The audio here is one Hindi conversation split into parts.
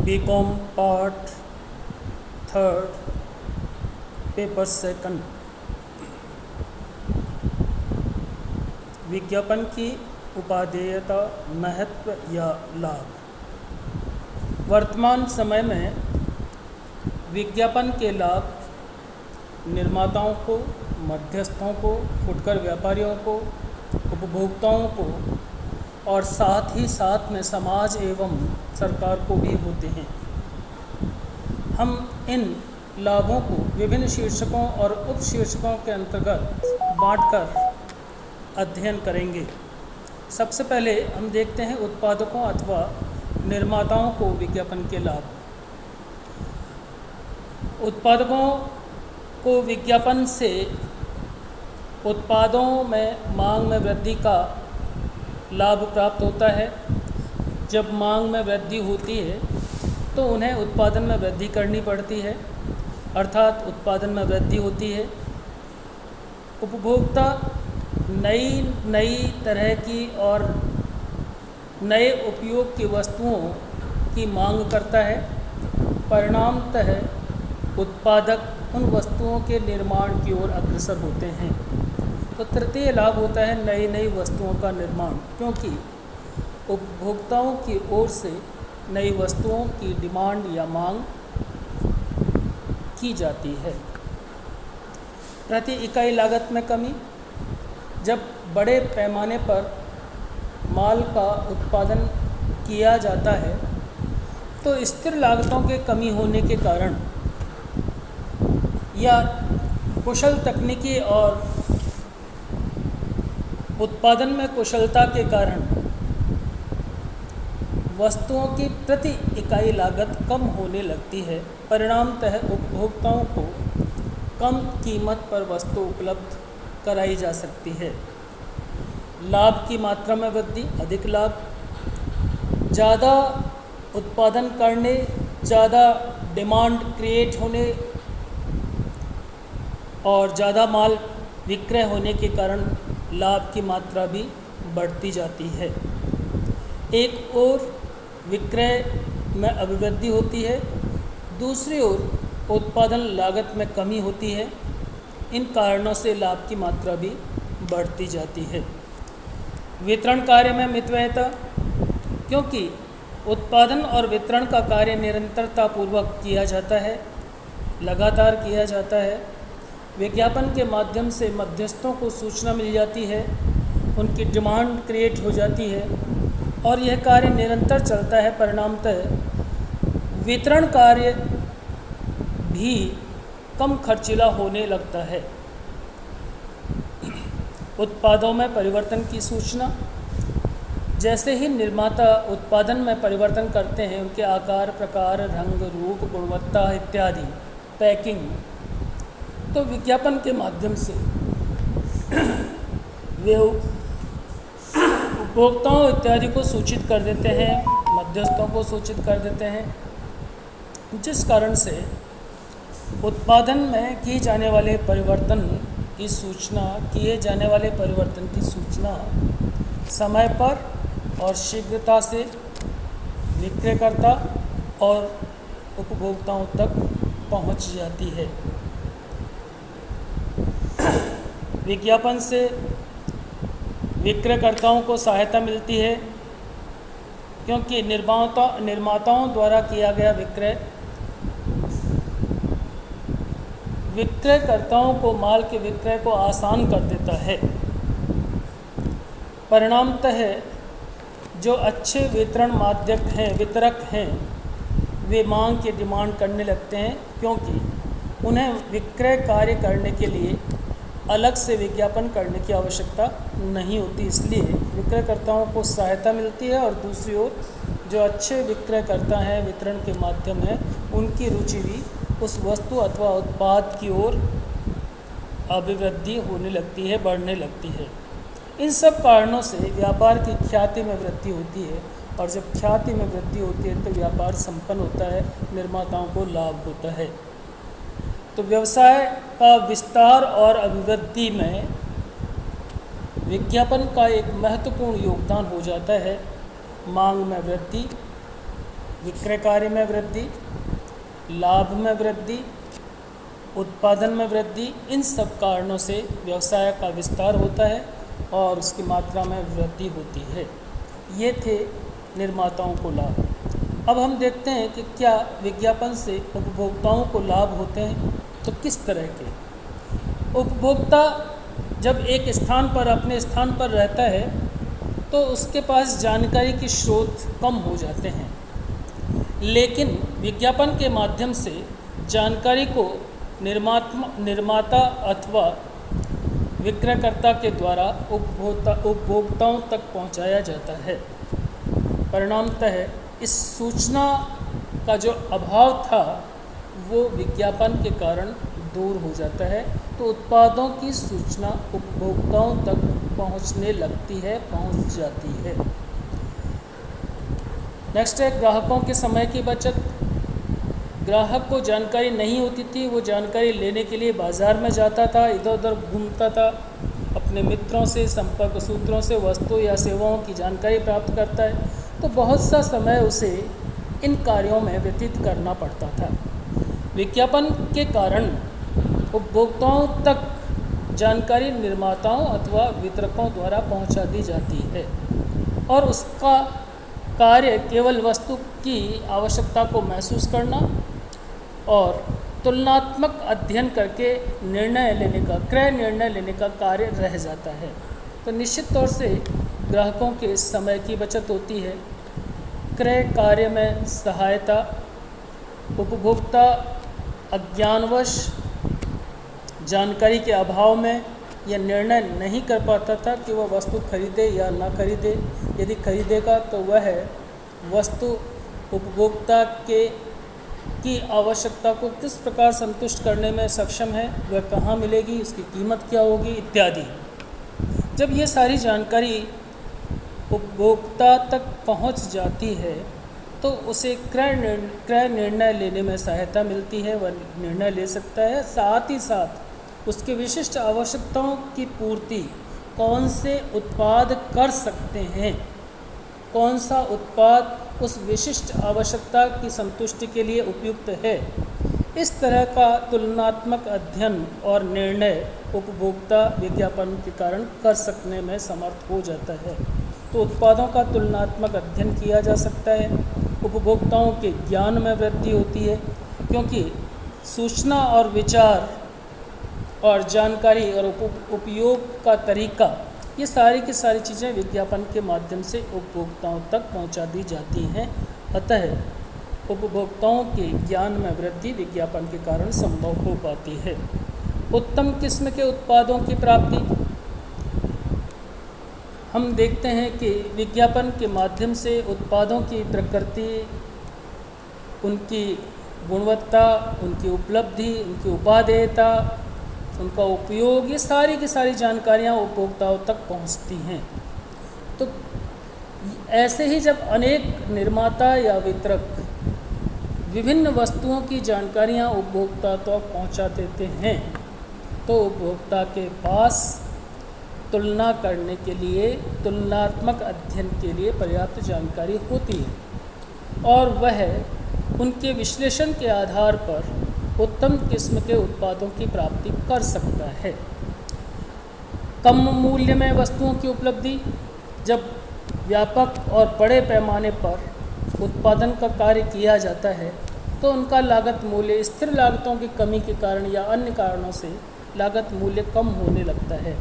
BCom part third paper second. विज्ञापन की उपादेयता, महत्व या लाभ। वर्तमान समय में विज्ञापन के लाभ निर्माताओं को, मध्यस्थों को, फुटकर व्यापारियों को, उपभोक्ताओं को और साथ ही साथ में समाज एवं सरकार को भी होते हैं। हम इन लाभों को विभिन्न शीर्षकों और उपशीर्षकों के अंतर्गत बांटकर अध्ययन करेंगे। सबसे पहले हम देखते हैं उत्पादकों अथवा निर्माताओं को विज्ञापन के लाभ। उत्पादकों को विज्ञापन से उत्पादों में मांग में वृद्धि का लाभ प्राप्त होता है। जब मांग में वृद्धि होती है तो उन्हें उत्पादन में वृद्धि करनी पड़ती है, अर्थात उत्पादन में वृद्धि होती है। उपभोक्ता नई तरह की और नए उपयोग की वस्तुओं की मांग करता है। परिणामतः उत्पादक उन वस्तुओं के निर्माण की ओर अग्रसर होते हैं। तो तृतीय लाभ होता है नई वस्तुओं का निर्माण, क्योंकि उपभोक्ताओं की ओर से नई वस्तुओं की डिमांड या मांग की जाती है। प्रति इकाई लागत में कमी। जब बड़े पैमाने पर माल का उत्पादन किया जाता है तो स्थिर लागतों के कमी होने के कारण या कुशल तकनीकी और उत्पादन में कुशलता के कारण वस्तुओं की प्रति इकाई लागत कम होने लगती है। परिणामतः उपभोक्ताओं को कम कीमत पर वस्तु उपलब्ध कराई जा सकती है। लाभ की मात्रा में वृद्धि, अधिक लाभ। ज़्यादा उत्पादन करने, ज़्यादा डिमांड क्रिएट होने और ज़्यादा माल विक्रय होने के कारण लाभ की मात्रा भी बढ़ती जाती है। एक ओर विक्रय में अभिवृद्धि होती है, दूसरी ओर उत्पादन लागत में कमी होती है। इन कारणों से लाभ की मात्रा भी बढ़ती जाती है। वितरण कार्य में मितव्ययता, क्योंकि उत्पादन और वितरण का कार्य निरंतरता पूर्वक किया जाता है, लगातार किया जाता है। विज्ञापन के माध्यम से मध्यस्थों को सूचना मिल जाती है, उनकी डिमांड क्रिएट हो जाती है और यह कार्य निरंतर चलता है। परिणामतः वितरण कार्य भी कम खर्चीला होने लगता है। उत्पादों में परिवर्तन की सूचना। जैसे ही निर्माता उत्पादन में परिवर्तन करते हैं, उनके आकार, प्रकार, रंग, रूप, गुणवत्ता इत्यादि, पैकिंग, तो विज्ञापन के माध्यम से वे उपभोक्ताओं इत्यादि को सूचित कर देते हैं, मध्यस्थों को सूचित कर देते हैं, जिस कारण से उत्पादन में किए जाने वाले परिवर्तन की सूचना समय पर और शीघ्रता से विक्रयकर्ता और उपभोक्ताओं तक पहुंच जाती है। विज्ञापन से विक्रयकर्ताओं को सहायता मिलती है, क्योंकि निर्माताओं द्वारा किया गया विक्रयकर्ताओं को माल के विक्रय को आसान कर देता है। परिणामतः जो अच्छे वितरक हैं वे मांग की डिमांड करने लगते हैं, क्योंकि उन्हें विक्रय कार्य करने के लिए अलग से विज्ञापन करने की आवश्यकता नहीं होती। इसलिए विक्रयकर्ताओं को सहायता मिलती है और दूसरी ओर जो अच्छे विक्रयकर्ता हैं, वितरण के माध्यम हैं, उनकी रुचि भी उस वस्तु अथवा उत्पाद की ओर अभिवृद्धि होने लगती है, बढ़ने लगती है। इन सब कारणों से व्यापार की ख्याति में वृद्धि होती है और जब ख्याति में वृद्धि होती है तो व्यापार संपन्न होता है, निर्माताओं को लाभ होता है। तो व्यवसाय का विस्तार और अभिवृद्धि में विज्ञापन का एक महत्वपूर्ण योगदान हो जाता है। मांग में वृद्धि, विक्रय कार्य में वृद्धि, लाभ में वृद्धि, उत्पादन में वृद्धि, इन सब कारणों से व्यवसाय का विस्तार होता है और उसकी मात्रा में वृद्धि होती है। ये थे निर्माताओं को लाभ। अब हम देखते हैं कि क्या विज्ञापन से उपभोक्ताओं को लाभ होते हैं, तो किस तरह के। उपभोक्ता जब एक स्थान पर अपने स्थान पर रहता है तो उसके पास जानकारी के स्रोत कम हो जाते हैं, लेकिन विज्ञापन के माध्यम से जानकारी को निर्माता अथवा विक्रयकर्ता के द्वारा उपभोक्ताओं तक पहुंचाया जाता है। परिणामतः इस सूचना का जो अभाव था वो विज्ञापन के कारण दूर हो जाता है, तो उत्पादों की सूचना उपभोक्ताओं तक पहुंचने लगती है, पहुंच जाती है। नेक्स्ट है ग्राहकों के समय की बचत। ग्राहक को जानकारी नहीं होती थी, वो जानकारी लेने के लिए बाज़ार में जाता था, इधर उधर घूमता था, अपने मित्रों से, संपर्क सूत्रों से वस्तु या सेवाओं की जानकारी प्राप्त करता है, तो बहुत सा समय उसे इन कार्यों में व्यतीत करना पड़ता था। विज्ञापन के कारण उपभोक्ताओं तक जानकारी निर्माताओं अथवा वितरकों द्वारा पहुंचा दी जाती है और उसका कार्य केवल वस्तु की आवश्यकता को महसूस करना और तुलनात्मक अध्ययन करके निर्णय लेने का, क्रय निर्णय लेने का कार्य रह जाता है। तो निश्चित तौर से ग्राहकों के समय की बचत होती है, क्रय कार्य में सहायता, उपभोक्ता अज्ञानवश जानकारी के अभाव में यह निर्णय नहीं कर पाता था कि वह वस्तु खरीदे या ना खरीदे। यदि खरीदेगा तो वह वस्तु उपभोक्ता की आवश्यकता को किस प्रकार संतुष्ट करने में सक्षम है, वह कहाँ मिलेगी, उसकी कीमत क्या होगी इत्यादि। जब ये सारी जानकारी उपभोक्ता तक पहुंच जाती है तो उसे क्रय निर्णय लेने में सहायता मिलती है, वह निर्णय ले सकता है। साथ ही साथ उसकी विशिष्ट आवश्यकताओं की पूर्ति, कौन से उत्पाद कर सकते हैं, कौन सा उत्पाद उस विशिष्ट आवश्यकता की संतुष्टि के लिए उपयुक्त है, इस तरह का तुलनात्मक अध्ययन और निर्णय उपभोक्ता विज्ञापन के कारण कर सकने में समर्थ हो जाता है। तो उत्पादों का तुलनात्मक अध्ययन किया जा सकता है, उपभोक्ताओं के ज्ञान में वृद्धि होती है, क्योंकि सूचना और विचार और जानकारी और उपयोग का तरीका, ये सारी की सारी चीज़ें विज्ञापन के माध्यम से उपभोक्ताओं तक पहुंचा दी जाती हैं। अतः उपभोक्ताओं के ज्ञान में वृद्धि विज्ञापन के कारण संभव हो पाती है। उत्तम किस्म के उत्पादों की प्राप्ति, हम देखते हैं कि विज्ञापन के माध्यम से उत्पादों की प्रकृति, उनकी गुणवत्ता, उनकी उपलब्धि, उनकी उपादेयता, उनका उपयोग, ये सारी की सारी जानकारियाँ उपभोक्ताओं तक पहुँचती हैं। तो ऐसे ही जब अनेक निर्माता या वितरक विभिन्न वस्तुओं की जानकारियाँ उपभोक्ता तक पहुँचा देते हैं तो उपभोक्ता के पास तुलना करने के लिए, तुलनात्मक अध्ययन के लिए पर्याप्त जानकारी होती है और वह उनके विश्लेषण के आधार पर उत्तम किस्म के उत्पादों की प्राप्ति कर सकता है। कम मूल्य में वस्तुओं की उपलब्धि, जब व्यापक और बड़े पैमाने पर उत्पादन का कार्य किया जाता है तो उनका लागत मूल्य स्थिर लागतों की कमी के कारण या अन्य कारणों से लागत मूल्य कम होने लगता है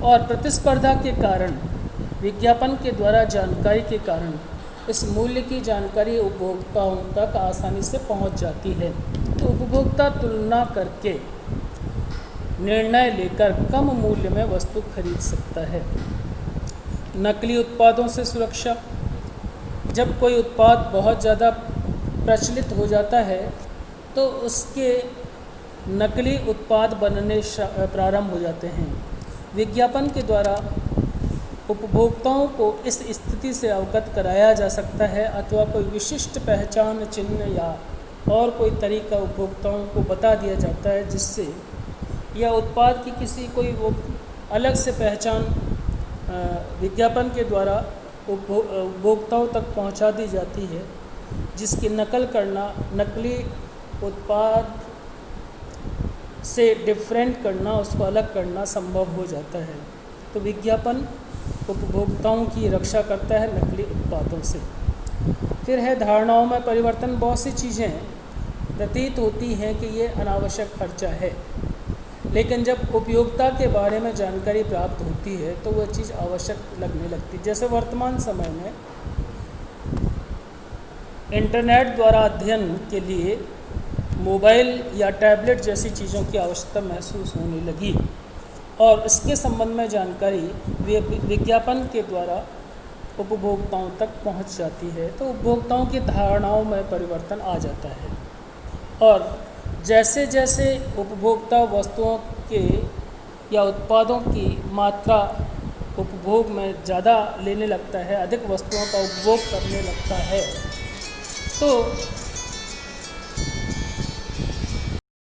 और प्रतिस्पर्धा के कारण, विज्ञापन के द्वारा जानकारी के कारण इस मूल्य की जानकारी उपभोक्ताओं तक आसानी से पहुंच जाती है। तो उपभोक्ता तुलना करके निर्णय लेकर कम मूल्य में वस्तु खरीद सकता है। नकली उत्पादों से सुरक्षा, जब कोई उत्पाद बहुत ज़्यादा प्रचलित हो जाता है तो उसके नकली उत्पाद बनने प्रारंभ हो जाते हैं। विज्ञापन के द्वारा उपभोक्ताओं को इस स्थिति से अवगत कराया जा सकता है अथवा कोई विशिष्ट पहचान चिन्ह या और कोई तरीका उपभोक्ताओं को बता दिया जाता है जिससे यह उत्पाद की किसी कोई वो अलग से पहचान विज्ञापन के द्वारा उपभोक्ताओं तक पहुंचा दी जाती है जिसकी नकल करना, नकली उत्पाद से डिफरेंट करना, उसको अलग करना संभव हो जाता है। तो विज्ञापन उपभोक्ताओं की रक्षा करता है नकली उत्पादों से। फिर है धारणाओं में परिवर्तन। बहुत सी चीज़ें प्रतीत होती हैं कि ये अनावश्यक खर्चा है, लेकिन जब उपयोगिता के बारे में जानकारी प्राप्त होती है तो वह चीज़ आवश्यक लगने लगती है। जैसे वर्तमान समय में इंटरनेट द्वारा अध्ययन के लिए मोबाइल या टैबलेट जैसी चीज़ों की आवश्यकता महसूस होने लगी, और इसके संबंध में जानकारी विज्ञापन के द्वारा उपभोक्ताओं तक पहुंच जाती है। तो उपभोक्ताओं की धारणाओं में परिवर्तन आ जाता है, और जैसे जैसे उपभोक्ता वस्तुओं के या उत्पादों की मात्रा उपभोग में ज़्यादा लेने लगता है, अधिक वस्तुओं का उपभोग करने लगता है, तो